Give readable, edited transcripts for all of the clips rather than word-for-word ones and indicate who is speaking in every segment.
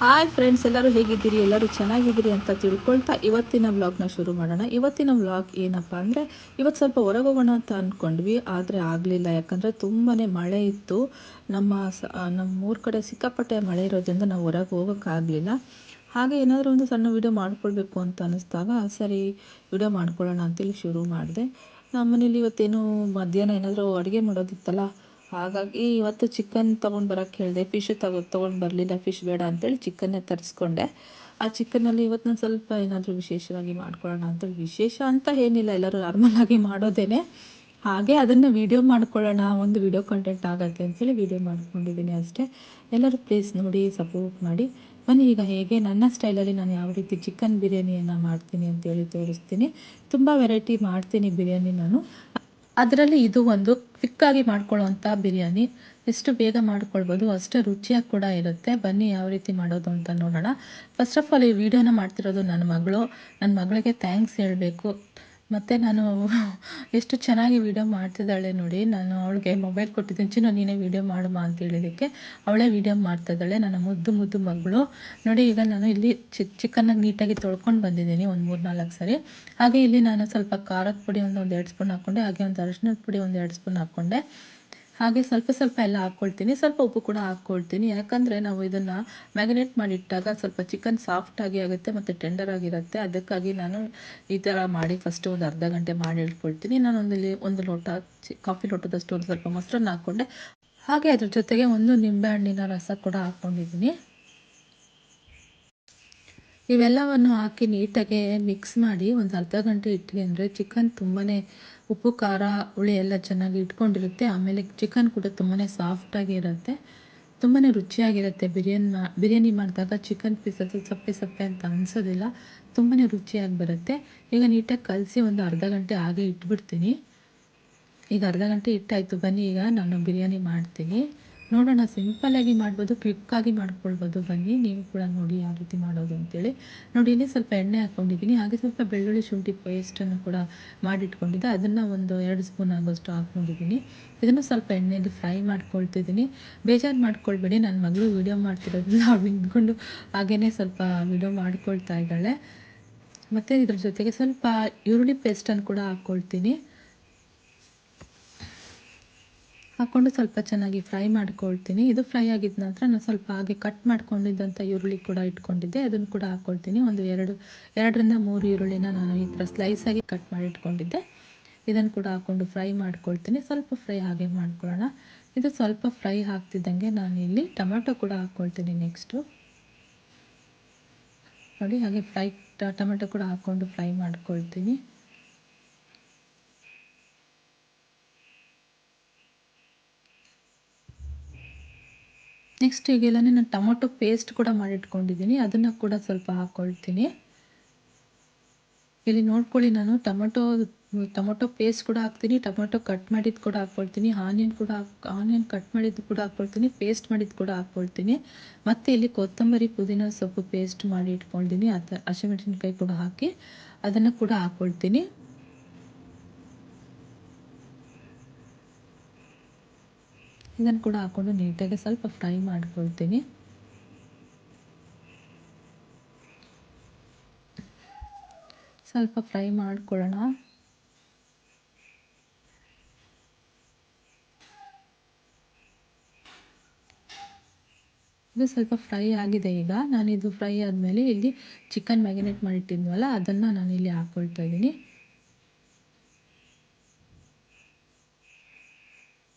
Speaker 1: Hi friends, ಎಲ್ಲರೂ ಹೇಗಿದ್ದೀರಿ? ಎಲ್ಲರೂ ಚೆನ್ನಾಗಿದ್ದೀರಿ ಅಂತ ತಿಳ್ಕೊಳ್ತಾ ಇವತ್ತಿನ ವ್ಲಾಗ್ನ ಶುರು ಮಾಡೋಣ. ಇವತ್ತಿನ ವ್ಲಾಗ್ ಏನಪ್ಪ ಅಂದರೆ, ಇವತ್ತು ಸ್ವಲ್ಪ ಹೊರಗೆ ಹೋಗೋಣ ಅಂತ ಅಂದ್ಕೊಂಡ್ವಿ, ಆದರೆ ಆಗಲಿಲ್ಲ. ಯಾಕಂದರೆ ತುಂಬಾ ಮಳೆ ಇತ್ತು. ನಮ್ಮ ಊರ ಕಡೆ ಸಿಕ್ಕಾಪಟ್ಟೆ ಮಳೆ ಇರೋದ್ರಿಂದ ನಾವು ಹೊರಗೆ ಹೋಗೋಕ್ಕಾಗಲಿಲ್ಲ. ಹಾಗೆ ಏನಾದರೂ ಒಂದು ಸಣ್ಣ ವಿಡಿಯೋ ಮಾಡ್ಕೊಳ್ಬೇಕು ಅಂತ ಅನ್ನಿಸ್ದಾಗ ಸರಿ ವಿಡಿಯೋ ಮಾಡ್ಕೊಳ್ಳೋಣ ಅಂತೇಳಿ ಶುರು ಮಾಡಿದೆ. ನಮ್ಮ ಮನೇಲಿ ಇವತ್ತೇನು ಮಧ್ಯಾಹ್ನ ಏನಾದರೂ ಅಡುಗೆ ಮಾಡೋದಿತ್ತಲ್ಲ, ಹಾಗಾಗಿ ಇವತ್ತು ಚಿಕನ್ ತೊಗೊಂಡು ಬರೋಕ್ಕೆ ಹೇಳಿದೆ. ಫಿಶ್ ತೊಗೊಂಡು ಬರಲಿಲ್ಲ, ಫಿಶ್ ಬೇಡ ಅಂತೇಳಿ ಚಿಕನ್ನೇ ತರಿಸ್ಕೊಂಡೆ. ಆ ಚಿಕನ್ನಲ್ಲಿ ಇವತ್ತು ನಾನು ಸ್ವಲ್ಪ ಏನಾದರೂ ವಿಶೇಷವಾಗಿ ಮಾಡ್ಕೊಳ್ಳೋಣ ಅಂತೇಳಿ, ವಿಶೇಷ ಅಂತ ಏನಿಲ್ಲ, ಎಲ್ಲರೂ ನಾರ್ಮಲಾಗಿ ಮಾಡೋದೇನೆ. ಹಾಗೆ ಅದನ್ನು ವೀಡಿಯೋ ಮಾಡ್ಕೊಳ್ಳೋಣ, ಒಂದು ವೀಡಿಯೋ ಕಂಟೆಂಟ್ ಆಗುತ್ತೆ ಅಂತೇಳಿ ವೀಡಿಯೋ ಮಾಡ್ಕೊಂಡಿದ್ದೀನಿ ಅಷ್ಟೇ. ಎಲ್ಲರೂ ಪ್ಲೀಸ್ ನೋಡಿ, ಸಪೋರ್ಟ್ ಮಾಡಿ. ಬನ್ನಿ ಈಗ ಹೇಗೆ ನನ್ನ ಸ್ಟೈಲಲ್ಲಿ ನಾನು ಯಾವ ರೀತಿ ಚಿಕನ್ ಬಿರಿಯಾನಿಯನ್ನು ಮಾಡ್ತೀನಿ ಅಂತೇಳಿ ತೋರಿಸ್ತೀನಿ. ತುಂಬ ವೆರೈಟಿ ಮಾಡ್ತೀನಿ ಬಿರಿಯಾನಿ ನಾನು. ಅದರಲ್ಲಿ ಇದು ಒಂದು ಕ್ವಿಕ್ಕಾಗಿ ಮಾಡ್ಕೊಳ್ಳೋವಂಥ ಬಿರಿಯಾನಿ. ಎಷ್ಟು ಬೇಗ ಮಾಡ್ಕೊಳ್ಬೋದು, ಅಷ್ಟೇ ರುಚಿಯಾಗಿ ಕೂಡ ಇರುತ್ತೆ. ಬನ್ನಿ ಯಾವ ರೀತಿ ಮಾಡೋದು ಅಂತ ನೋಡೋಣ. ಫಸ್ಟ್ ಆಫ್ ಆಲ್ ಈ ವಿಡಿಯೋನ ಮಾಡ್ತಿರೋದು ನನ್ನ ಮಗಳು. ನನ್ನ ಮಗಳಿಗೆ ಥ್ಯಾಂಕ್ಸ್ ಹೇಳಬೇಕು. ಮತ್ತು ನಾನು ಎಷ್ಟು ಚೆನ್ನಾಗಿ ವೀಡಿಯೋ ಮಾಡ್ತಿದ್ದಾಳೆ ನೋಡಿ. ನಾನು ಅವಳಿಗೆ ಮೊಬೈಲ್ ಕೊಟ್ಟಿದ್ದೀನಿ, ಚಿನ್ನ ನೀನೇ ವೀಡಿಯೋ ಮಾಡಮ್ಮ ಅಂತ ಹೇಳಿದ್ದಕ್ಕೆ ಅವಳೇ ವೀಡಿಯೋ ಮಾಡ್ತಾಯಿದ್ದಾಳೆ, ನನ್ನ ಮುದ್ದು ಮುದ್ದು ಮಗಳು. ನೋಡಿ, ಈಗ ನಾನು ಇಲ್ಲಿ ಚಿಕನ್ನ ನೀಟಾಗಿ ತೊಳ್ಕೊಂಡು ಬಂದಿದ್ದೀನಿ ಒಂದು 3-4 ಸರಿ. ಹಾಗೆ ಇಲ್ಲಿ ನಾನು ಸ್ವಲ್ಪ ಖಾರದ ಪುಡಿ ಒಂದು 2 ಸ್ಪೂನ್ ಹಾಕ್ಕೊಂಡೆ. ಹಾಗೆ ಒಂದು ಅರಿಶಿಣದ ಪುಡಿ ಒಂದು 2 ಸ್ಪೂನ್ ಹಾಕ್ಕೊಂಡೆ. ಹಾಗೆ ಸ್ವಲ್ಪ ಸ್ವಲ್ಪ ಎಲ್ಲ ಹಾಕ್ಕೊಳ್ತೀನಿ. ಸ್ವಲ್ಪ ಉಪ್ಪು ಕೂಡ ಹಾಕ್ಕೊಳ್ತೀನಿ. ಯಾಕಂದರೆ ನಾವು ಇದನ್ನು ಮ್ಯಾರಿನೇಟ್ ಮಾಡಿಟ್ಟಾಗ ಸ್ವಲ್ಪ ಚಿಕನ್ ಸಾಫ್ಟಾಗಿ ಆಗುತ್ತೆ ಮತ್ತು ಟೆಂಡರ್ ಆಗಿರುತ್ತೆ. ಅದಕ್ಕಾಗಿ ನಾನು ಈ ಥರ ಮಾಡಿ ಫಸ್ಟು ಒಂದು ಅರ್ಧ ಗಂಟೆ ಮಾಡಿ ಇಟ್ಕೊಳ್ತೀನಿ. ನಾನೊಂದಿಲ್ಲಿ ಒಂದು ಲೋಟ ಕಾಫಿ ಲೋಟದಷ್ಟು ಒಂದು ಸ್ವಲ್ಪ ಮೊಸರನ್ನ ಹಾಕ್ಕೊಂಡೆ. ಹಾಗೆ ಅದ್ರ ಜೊತೆಗೆ ಒಂದು ನಿಂಬೆಹಣ್ಣಿನ ರಸ ಕೂಡ ಹಾಕ್ಕೊಂಡಿದ್ದೀನಿ. ಇವೆಲ್ಲವನ್ನು ಹಾಕಿ ನೀಟಾಗಿ ಮಿಕ್ಸ್ ಮಾಡಿ ಒಂದು ಅರ್ಧ ಗಂಟೆ ಇಟ್ವಿ ಅಂದರೆ ಚಿಕನ್ ತುಂಬಾ ಉಪ್ಪು ಖಾರ ಹುಳಿ ಎಲ್ಲ ಚೆನ್ನಾಗಿ ಇಟ್ಕೊಂಡಿರುತ್ತೆ. ಆಮೇಲೆ ಚಿಕನ್ ಕೂಡ ತುಂಬಾ ಸಾಫ್ಟಾಗಿ ಇರುತ್ತೆ, ತುಂಬಾ ರುಚಿಯಾಗಿರುತ್ತೆ. ಬಿರಿಯಾನಿ ಮಾಡಿದಾಗ ಚಿಕನ್ ಪೀಸಸ್ ಸಪ್ಪೆ ಸಪ್ಪೆ ಅಂತ ಅನಿಸೋದಿಲ್ಲ, ತುಂಬಾ ರುಚಿಯಾಗಿ ಬರುತ್ತೆ. ಈಗ ನೀಟಾಗಿ ಕಲಸಿ ಒಂದು ಅರ್ಧ ಗಂಟೆ ಹಾಗೆ ಇಟ್ಬಿಡ್ತೀನಿ. ಈಗ ಅರ್ಧ ಗಂಟೆ ಇಟ್ಟಾಯಿತು. ಬನ್ನಿ ಈಗ ನಾನು ಬಿರಿಯಾನಿ ಮಾಡ್ತೀನಿ, ನೋಡೋಣ. ಸಿಂಪಲ್ಲಾಗಿ ಮಾಡ್ಬೋದು, ಕ್ವಿಕ್ಕಾಗಿ ಮಾಡ್ಕೊಳ್ಬೋದು. ಬನ್ನಿ ನೀವು ಕೂಡ ನೋಡಿ ಯಾವ ರೀತಿ ಮಾಡೋದು ಅಂತೇಳಿ. ನೋಡಿ, ಇಲ್ಲಿ ಸ್ವಲ್ಪ ಎಣ್ಣೆ ಹಾಕ್ಕೊಂಡಿದ್ದೀನಿ. ಹಾಗೆ ಸ್ವಲ್ಪ ಬೆಳ್ಳುಳ್ಳಿ ಶುಂಠಿ ಪೇಸ್ಟನ್ನು ಕೂಡ ಮಾಡಿಟ್ಕೊಂಡಿದ್ದೆ, ಅದನ್ನು ಒಂದು 2 ಸ್ಪೂನ್ ಆಗೋಷ್ಟು ಹಾಕ್ಕೊಂಡಿದ್ದೀನಿ. ಇದನ್ನು ಸ್ವಲ್ಪ ಎಣ್ಣೆಯಲ್ಲಿ ಫ್ರೈ ಮಾಡ್ಕೊಳ್ತಿದ್ದೀನಿ. ಬೇಜಾರು ಮಾಡ್ಕೊಳ್ಬೇಡಿ, ನನ್ನ ಮಗಳು ವೀಡಿಯೋ ಮಾಡ್ತಿರೋದ್ರಿಂದ ಅವಳು ನಿಂತ್ಕೊಂಡು ಹಾಗೇ ಸ್ವಲ್ಪ ವೀಡಿಯೋ ಮಾಡ್ಕೊಳ್ತಾ ಇದ್ದಾಳೆ. ಮತ್ತು ಇದ್ರ ಜೊತೆಗೆ ಸ್ವಲ್ಪ ಈರುಳ್ಳಿ ಪೇಸ್ಟನ್ನು ಕೂಡ ಹಾಕ್ಕೊಳ್ತೀನಿ. ಹಾಕ್ಕೊಂಡು ಸ್ವಲ್ಪ ಚೆನ್ನಾಗಿ ಫ್ರೈ ಮಾಡ್ಕೊಳ್ತೀನಿ. ಇದು ಫ್ರೈ ಆಗಿದ ನಂತರ ನಾನು ಸ್ವಲ್ಪ ಹಾಗೆ ಕಟ್ ಮಾಡ್ಕೊಂಡಿದ್ದಂಥ ಈರುಳ್ಳಿ ಕೂಡ ಇಟ್ಕೊಂಡಿದ್ದೆ, ಅದನ್ನು ಕೂಡ ಹಾಕ್ಕೊಳ್ತೀನಿ. ಒಂದು 2ರಿಂದ 3 ಈರುಳ್ಳಿನ ನಾನು ಈ ಥರ ಸ್ಲೈಸಾಗಿ ಕಟ್ ಮಾಡಿ ಇಟ್ಕೊಂಡಿದ್ದೆ, ಇದನ್ನು ಕೂಡ ಹಾಕ್ಕೊಂಡು ಫ್ರೈ ಮಾಡ್ಕೊಳ್ತೀನಿ. ಸ್ವಲ್ಪ ಫ್ರೈ ಹಾಗೆ ಮಾಡ್ಕೊಳ್ಳೋಣ. ಇದು ಸ್ವಲ್ಪ ಫ್ರೈ ಆಗ್ತಿದ್ದಂಗೆ ನಾನು ಇಲ್ಲಿ ಟೊಮೆಟೊ ಕೂಡ ಹಾಕ್ಕೊಳ್ತೀನಿ ನೆಕ್ಸ್ಟು. ನೋಡಿ, ಹಾಗೆ ಟೊಮೆಟೊ ಕೂಡ ಹಾಕ್ಕೊಂಡು ಫ್ರೈ ಮಾಡ್ಕೊಳ್ತೀನಿ. ನೆಕ್ಸ್ಟ್ ಈಗೆಲ್ಲನೇ ನಾನು ಟೊಮೊಟೊ ಪೇಸ್ಟ್ ಕೂಡ ಮಾಡಿಟ್ಕೊಂಡಿದ್ದೀನಿ, ಅದನ್ನು ಕೂಡ ಸ್ವಲ್ಪ ಹಾಕ್ಕೊಳ್ತೀನಿ. ಇಲ್ಲಿ ನೋಡ್ಕೊಳ್ಳಿ, ನಾನು ಟೊಮೊಟೊ ಪೇಸ್ಟ್ ಕೂಡ ಹಾಕ್ತೀನಿ, ಟೊಮೊಟೊ ಕಟ್ ಮಾಡಿದ್ದು ಕೂಡ ಹಾಕ್ಕೊಳ್ತೀನಿ, ಆನಿಯನ್ ಕಟ್ ಮಾಡಿದ್ದು ಕೂಡ ಹಾಕ್ಕೊಳ್ತೀನಿ, ಪೇಸ್ಟ್ ಮಾಡಿದ್ದು ಕೂಡ ಹಾಕ್ಕೊಳ್ತೀನಿ. ಮತ್ತು ಇಲ್ಲಿ ಕೊತ್ತಂಬರಿ ಪುದೀನ ಸೊಪ್ಪು ಪೇಸ್ಟ್ ಮಾಡಿ ಇಟ್ಕೊಳ್ತೀನಿ, ಹಸಿಮೆಣಸಿನ್ಕಾಯಿ ಕೂಡ ಹಾಕಿ ಅದನ್ನು ಕೂಡ ಹಾಕ್ಕೊಳ್ತೀನಿ. ಇದನ್ನು ಕೂಡ ಹಾಕ್ಕೊಂಡು ನೀಟಾಗಿ ಸ್ವಲ್ಪ ಫ್ರೈ ಮಾಡ್ಕೊಳ್ತೀನಿ. ಸ್ವಲ್ಪ ಫ್ರೈ ಮಾಡ್ಕೊಳ್ಳೋಣ. ಇದು ಸ್ವಲ್ಪ ಫ್ರೈ ಆಗಿದೆ. ಈಗ ನಾನಿದು ಫ್ರೈ ಆದಮೇಲೆ ಇಲ್ಲಿ ಚಿಕನ್ ಮ್ಯಾರಿನೇಟ್ ಮಾಡಿಟ್ಟಿದ್ವಲ್ಲ, ಅದನ್ನು ನಾನು ಇಲ್ಲಿ ಹಾಕ್ಕೊಳ್ತಾ ಇದ್ದೀನಿ.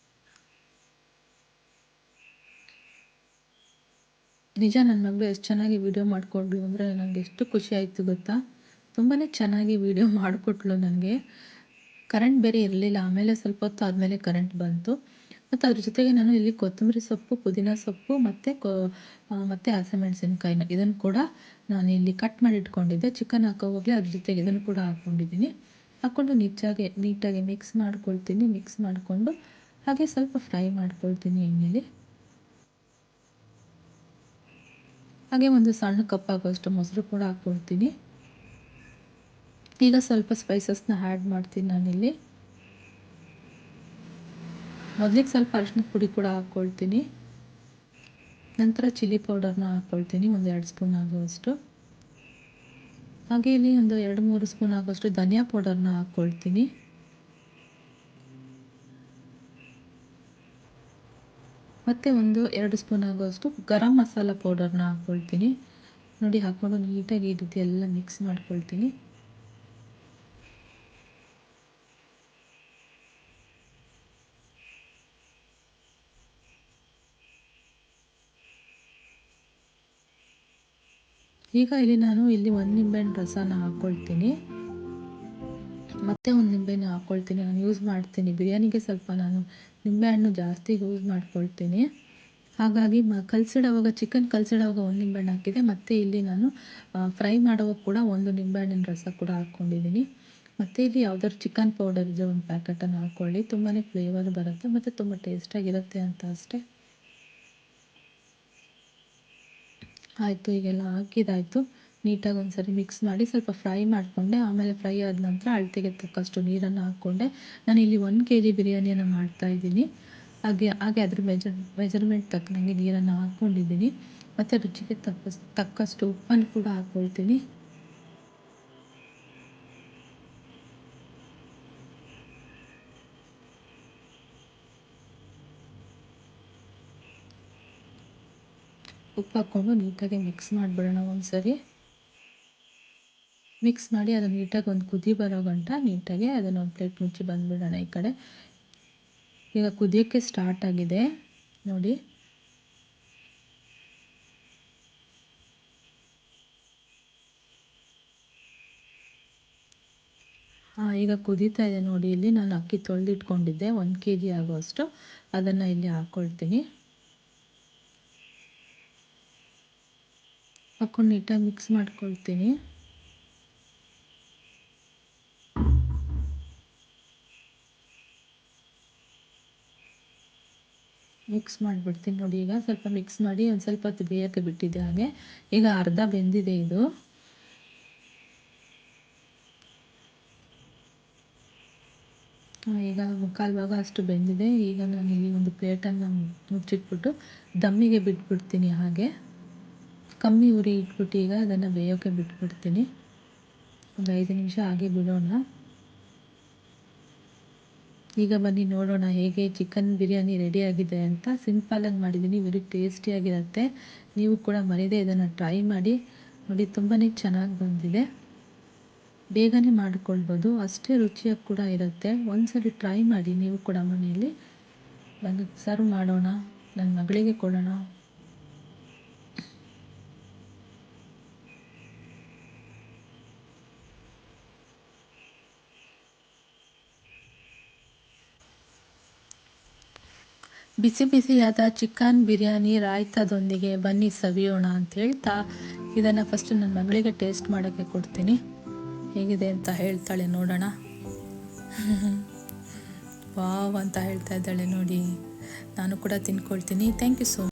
Speaker 1: ನಿಜ, ನನ್ನ ಮಗಳು ಎಷ್ಟು ಚೆನ್ನಾಗಿ ವೀಡಿಯೋ ಮಾಡಿಕೊಡ್ಲು ಅಂದರೆ ನನಗೆ ಎಷ್ಟು ಖುಷಿ ಆಯಿತು ಗೊತ್ತಾ. ತುಂಬಾ ಚೆನ್ನಾಗಿ ವೀಡಿಯೋ ಮಾಡಿಕೊಟ್ಲು ನನಗೆ. ಕರೆಂಟ್ ಬೇರೆ ಇರಲಿಲ್ಲ, ಆಮೇಲೆ ಸ್ವಲ್ಪ ಹೊತ್ತು ಆದಮೇಲೆ ಕರೆಂಟ್ ಬಂತು. ಮತ್ತು ಅದ್ರ ಜೊತೆಗೆ ನಾನು ಇಲ್ಲಿ ಕೊತ್ತಂಬರಿ ಸೊಪ್ಪು, ಪುದೀನ ಸೊಪ್ಪು ಮತ್ತು ಹಸಿಮೆಣಸಿನ್ಕಾಯಿನ ಇದನ್ನು ಕೂಡ ನಾನು ಇಲ್ಲಿ ಕಟ್ ಮಾಡಿ ಇಟ್ಕೊಂಡಿದ್ದೆ. ಚಿಕನ್ ಹಾಕೋವಾಗಲೇ ಅದ್ರ ಜೊತೆಗೆ ಇದನ್ನು ಕೂಡ ಹಾಕ್ಕೊಂಡಿದ್ದೀನಿ. ಹಾಕ್ಕೊಂಡು ನೀಟಾಗಿ ಮಿಕ್ಸ್ ಮಾಡ್ಕೊಳ್ತೀನಿ. ಮಿಕ್ಸ್ ಮಾಡಿಕೊಂಡು ಹಾಗೆ ಸ್ವಲ್ಪ ಫ್ರೈ ಮಾಡ್ಕೊಳ್ತೀನಿ ಎಣ್ಣೆಲಿ. ಹಾಗೆ ಒಂದು ಸಣ್ಣ ಕಪ್ ಆಗೋಷ್ಟು ಮೊಸರು ಕೂಡ ಹಾಕ್ಕೊಳ್ತೀನಿ. ಈಗ ಸ್ವಲ್ಪ ಸ್ಪೈಸಸ್ನ ಆ್ಯಡ್ ಮಾಡ್ತೀನಿ ನಾನಿಲ್ಲಿ. ಮೊದಲಿಗೆ ಸ್ವಲ್ಪ ಅರಿಶಿಣದ ಪುಡಿ ಕೂಡ ಹಾಕ್ಕೊಳ್ತೀನಿ. ನಂತರ ಚಿಲ್ಲಿ ಪೌಡರ್ನ ಹಾಕ್ಕೊಳ್ತೀನಿ, ಒಂದು 2 ಸ್ಪೂನ್ ಆಗುವಷ್ಟು. ಹಾಗೆ ಇಲ್ಲಿ ಒಂದು 2-3 ಸ್ಪೂನ್ ಆಗುವಷ್ಟು ಧನಿಯಾ ಪೌಡರ್ನ ಹಾಕ್ಕೊಳ್ತೀನಿ. ಮತ್ತು ಒಂದು 2 ಸ್ಪೂನ್ ಆಗುವಷ್ಟು ಗರಂ ಮಸಾಲ ಪೌಡರ್ನ ಹಾಕ್ಕೊಳ್ತೀನಿ. ನೋಡಿ, ಹಾಕ್ಕೊಂಡು ನೀಟಾಗಿ ಈ ರೀತಿ ಎಲ್ಲ ಮಿಕ್ಸ್ ಮಾಡ್ಕೊಳ್ತೀನಿ. ಈಗ ನಾನು ಇಲ್ಲಿ 1 ನಿಂಬೆಹಣ್ಣು ರಸನ ಹಾಕ್ಕೊಳ್ತೀನಿ. ಮತ್ತೆ ಒಂದು ನಿಂಬೆಹಣ್ಣು ಹಾಕ್ಕೊಳ್ತೀನಿ. ನಾನು ಯೂಸ್ ಮಾಡ್ತೀನಿ ಬಿರಿಯಾನಿಗೆ, ಸ್ವಲ್ಪ ನಾನು ನಿಂಬೆಹಣ್ಣು ಜಾಸ್ತಿ ಯೂಸ್ ಮಾಡ್ಕೊಳ್ತೀನಿ. ಹಾಗಾಗಿ ಕಲಸಿಡೋವಾಗ, ಚಿಕನ್ ಕಲಸಿಡೋವಾಗ 1 ನಿಂಬೆಹಣ್ಣು ಹಾಕಿದೆ. ಮತ್ತು ಇಲ್ಲಿ ನಾನು ಫ್ರೈ ಮಾಡುವಾಗ ಕೂಡ 1 ನಿಂಬೆಹಣ್ಣಿನ ರಸ ಕೂಡ ಹಾಕ್ಕೊಂಡಿದ್ದೀನಿ. ಮತ್ತು ಇಲ್ಲಿ ಯಾವ್ದಾದ್ರು ಚಿಕನ್ ಪೌಡರ್ ಇದ್ದರೆ ಒಂದು ಪ್ಯಾಕೆಟನ್ನು ಹಾಕ್ಕೊಳ್ಳಿ, ತುಂಬಾ ಫ್ಲೇವರ್ ಬರುತ್ತೆ ಮತ್ತು ತುಂಬ ಟೇಸ್ಟಾಗಿರುತ್ತೆ ಅಂತ ಅಷ್ಟೇ. ಆಯಿತು, ಈಗೆಲ್ಲ ಹಾಕಿದ್ದಾಯಿತು. ನೀಟಾಗಿ ಒಂದು ಸರಿ ಮಿಕ್ಸ್ ಮಾಡಿ ಸ್ವಲ್ಪ ಫ್ರೈ ಮಾಡಿಕೊಂಡೆ. ಆಮೇಲೆ ಫ್ರೈ ಆದ ನಂತರ ಅಳತೆಗೆ ತಕ್ಕಷ್ಟು ನೀರನ್ನು ಹಾಕ್ಕೊಂಡೆ. ನಾನು ಇಲ್ಲಿ 1 kg ಬಿರಿಯಾನಿಯನ್ನು ಮಾಡ್ತಾಯಿದ್ದೀನಿ. ಹಾಗೆ ಅದ್ರ ಮೆಜರ್ಮೆಂಟ್ ತಕ್ಕನಂಗೆ ನೀರನ್ನು ಹಾಕ್ಕೊಂಡಿದ್ದೀನಿ. ಮತ್ತು ರುಚಿಗೆ ತಕ್ಕಷ್ಟು ಉಪ್ಪನ್ನು ಕೂಡ ಹಾಕ್ಕೊಳ್ತೀನಿ. ಉಪ್ಪು ಹಾಕ್ಕೊಂಡು ನೀಟಾಗಿ ಮಿಕ್ಸ್ ಮಾಡಿಬಿಡೋಣ ಒಂದು ಸರಿ. ಮಿಕ್ಸ್ ಮಾಡಿ ಅದು ನೀಟಾಗಿ ಒಂದು ಕುದಿ ಬರೋ ಗಂಟ ನೀಟಾಗಿ ಅದನ್ನು ಒಂದು ಪ್ಲೇಟ್ ಮುಚ್ಚಿ ಬಂದುಬಿಡೋಣ ಈ ಕಡೆ. ಈಗ ಕುದಿಯೋಕ್ಕೆ ಸ್ಟಾರ್ಟ್ ಆಗಿದೆ ನೋಡಿ. ಈಗ ಕುದೀತಾ ಇದೆ ನೋಡಿ. ಇಲ್ಲಿ ನಾನು ಅಕ್ಕಿ ತೊಳೆದಿಟ್ಕೊಂಡಿದ್ದೆ 1 kg ಆಗುವಷ್ಟು, ಅದನ್ನು ಇಲ್ಲಿ ಹಾಕ್ಕೊಳ್ತೀನಿ. ಹಾಕ್ಕೊಂಡು ನೀಟಾಗಿ ಮಿಕ್ಸ್ ಮಾಡ್ಕೊಳ್ತೀನಿ. ಮಿಕ್ಸ್ ಮಾಡಿಬಿಡ್ತೀನಿ ನೋಡಿ. ಈಗ ಸ್ವಲ್ಪ ಮಿಕ್ಸ್ ಮಾಡಿ ಒಂದು ಸ್ವಲ್ಪ ಹೊತ್ತು ಬೇಯೋಕ್ಕೆ ಬಿಟ್ಟಿದ್ದೆ. ಹಾಗೆ ಈಗ ಅರ್ಧ ಬೆಂದಿದೆ ಇದು. ಈಗ 3/4 ಭಾಗ ಅಷ್ಟು ಬೆಂದಿದೆ. ಈಗ ನಾನು ಇಲ್ಲಿ ಒಂದು ಪ್ಲೇಟನ್ನು ಮುಚ್ಚಿಟ್ಬಿಟ್ಟು ದಮ್ಮಿಗೆ ಬಿಟ್ಬಿಡ್ತೀನಿ. ಹಾಗೆ ಕಮ್ಮಿ ಉರಿ ಇಟ್ಬಿಟ್ಟು ಈಗ ಅದನ್ನು ಬೇಯೋಕ್ಕೆ ಬಿಟ್ಬಿಡ್ತೀನಿ. ಒಂದು 5 ನಿಮಿಷ ಹಾಗೆ ಬಿಡೋಣ. ಈಗ ಬನ್ನಿ ನೋಡೋಣ ಹೇಗೆ ಚಿಕನ್ ಬಿರಿಯಾನಿ ರೆಡಿಯಾಗಿದೆ ಅಂತ. ಸಿಂಪಲಾಗಿ ಮಾಡಿದ್ದೀನಿ, ವೆರಿ ಟೇಸ್ಟಿಯಾಗಿರುತ್ತೆ. ನೀವು ಕೂಡ ಮರೀದೆ ಇದನ್ನು ಟ್ರೈ ಮಾಡಿ ನೋಡಿ, ತುಂಬಾ ಚೆನ್ನಾಗಿ ಬಂದಿದೆ. ಬೇಗನೆ ಮಾಡಿಕೊಳ್ಬೋದು, ಅಷ್ಟೇ ರುಚಿಯಾಗಿ ಕೂಡ ಇರುತ್ತೆ. ಒಂದ್ಸರಿ ಟ್ರೈ ಮಾಡಿ ನೀವು ಕೂಡ ಮನೆಯಲ್ಲಿ. ಬಂದು ಸರ್ವ್ ಮಾಡೋಣ, ನನ್ನ ಮಗಳಿಗೆ ಕೊಡೋಣ. ಬಿಸಿ ಬಿಸಿಯಾದ ಚಿಕನ್ ಬಿರಿಯಾನಿ ರಾಯ್ತದೊಂದಿಗೆ ಬನ್ನಿ ಸವಿಯೋಣ ಅಂತ ಹೇಳ್ತಾ, ಇದನ್ನು ಫಸ್ಟ್ ನನ್ನ ಮಗಳಿಗೆ ಟೇಸ್ಟ್ ಮಾಡೋಕ್ಕೆ ಕೊಡ್ತೀನಿ. ಹೇಗಿದೆ ಅಂತ ಹೇಳ್ತಾಳೆ, ನೋಡೋಣ. ವಾವ್ ಅಂತ ಹೇಳ್ತಾ ಇದ್ದಾಳೆ ನೋಡಿ. ನಾನು ಕೂಡ ತಿನ್ಕೊಳ್ತೀನಿ. Thank you so much.